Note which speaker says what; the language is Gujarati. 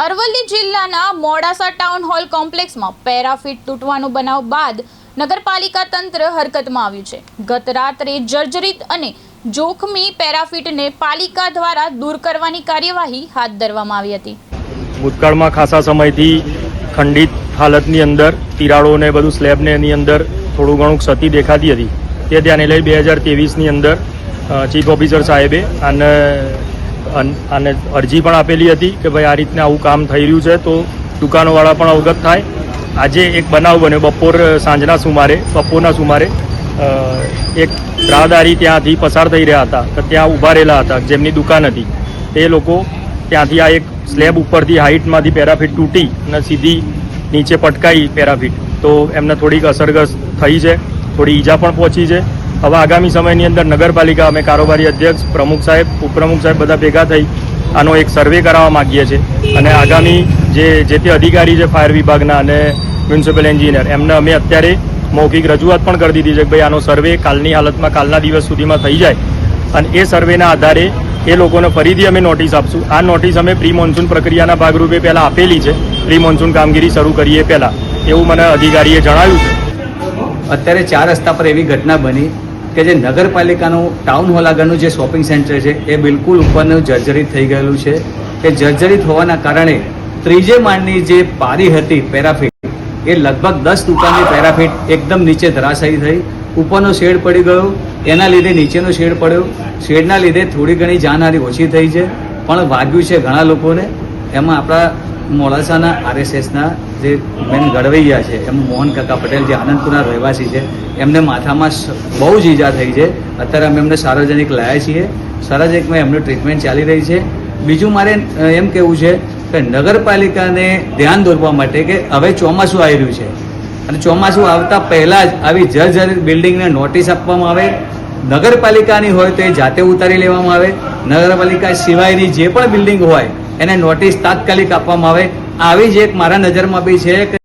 Speaker 1: અરવલ્લી જિલ્લાના મોડાસા ટાઉન હોલ કોમ્પ્લેક્સમાં પેરાફીટ તૂટવાનો બનાવ બાદ નગરપાલિકા તંત્ર હરકતમાં આવ્યું છે। ગત રાત્રે જર્જરિત અને જોખમી પેરાફીટને પાલિકા દ્વારા દૂર કરવાની કાર્યવાહી હાથ ધરવામાં આવી હતી।
Speaker 2: ભૂતકાળમાં ખાસા સમયથી ખંડિત હાલતની અંદર તિરાડોને બધું સ્લેબને એની અંદર થોડું ઘણું ક્ષતિ દેખાતી હતી। તે ધ્યાને લઈ 2023ની અંદર ચીફ ઓફિસર સાહેબે અને અરજી પણ આપેલી હતી કે ભાઈ આ રીતના આવું કામ થઈ રહ્યું છે તો દુકાનોવાળા પણ અવગત થાય। આજે એક બનાવ બન્યો બપોરના સુમારે એક રાહદારી ત્યાંથી પસાર થઈ રહ્યા હતા તો ત્યાં ઊભા રહેલા હતા જેમની દુકાન હતી તે લોકો ત્યાંથી આ એક સ્લેબ ઉપરથી હાઇટમાંથી પેરાફીટ તૂટી અને સીધી નીચે પટકાઈ પેરાફીટ તો એમને થોડીક અસરગ્રસ્ત થઈ છે, થોડી ઈજા પણ પહોંચી છે। હવે આગામી સમયની અંદર નગરપાલિકા અમે કારોબારી અધ્યક્ષ, પ્રમુખ સાહેબ, ઉપપ્રમુખ સાહેબ બધા ભેગા થઈ આનો એક સર્વે કરાવવા માગીએ છીએ અને આગામી જે તે અધિકારી છે ફાયર વિભાગના અને મ્યુનિસિપલ એન્જિનિયર એમને અમે અત્યારે મૌખિક રજૂઆત પણ કરી દીધી છે કે ભાઈ આનો સર્વે કાલની હાલતમાં કાલના દિવસ સુધીમાં થઈ જાય અને એ સર્વેના આધારે એ લોકોને ફરીથી અમે નોટિસ આપશું। આ નોટિસ અમે પ્રી મોન્સૂન પ્રક્રિયાના ભાગરૂપે પહેલાં આપેલી છે, પ્રી મોન્સૂન કામગીરી શરૂ કરીએ પહેલાં એવું મને અધિકારીએ જણાવ્યું છે।
Speaker 3: અત્યારે 4 રસ્તા પર એવી ઘટના બની કે જે નગરપાલિકાનું ટાઉન હોલ આગળનું જે શોપિંગ સેન્ટર છે એ બિલકુલ ઉપરનું જર્જરિત થઈ ગયેલું છે। એ જર્જરિત હોવાના કારણે ત્રીજે માળની જે પારી હતી પેરાફીટ એ લગભગ 10 દુકાનની પેરાફીટ એકદમ નીચે ધરાશાયી થઈ, ઉપરનો શેડ પડી ગયો, એના લીધે નીચેનો શેડ પડ્યો, શેડના લીધે થોડી ઘણી જાનહાનિ ઓછી થઈ છે પણ વાગ્યું છે ઘણા લોકોને। એમાં આપણા મોડાસાના RSSના જે મેન ઘડવૈયા છે એમાં મોહન કાકા પટેલ જે આનંદપુરના રહેવાસી છે એમને માથામાં બહુ જ ઈજા થઈ છે। અત્યારે અમે એમને સાર્વજનિક લાવ્યા છીએ, સાર્વજનિકમાં એમનું ટ્રીટમેન્ટ ચાલી રહી છે। બીજું મારે એમ કહેવું છે કે નગરપાલિકાને ધ્યાન દોરવા માટે કે હવે ચોમાસું આવી રહ્યું છે અને ચોમાસું આવતા પહેલાં જ આવી જર્જરિત બિલ્ડિંગને નોટિસ આપવામાં આવે, નગરપાલિકાની હોય તો એ જાતે ઉતારી લેવામાં આવે, નગરપાલિકા સિવાયની જે પણ બિલ્ડિંગ હોય એને નોટિસ તાત્કાલિક આપવામાં આવે। આવી જ એક મારા નજરમાં બી છે કે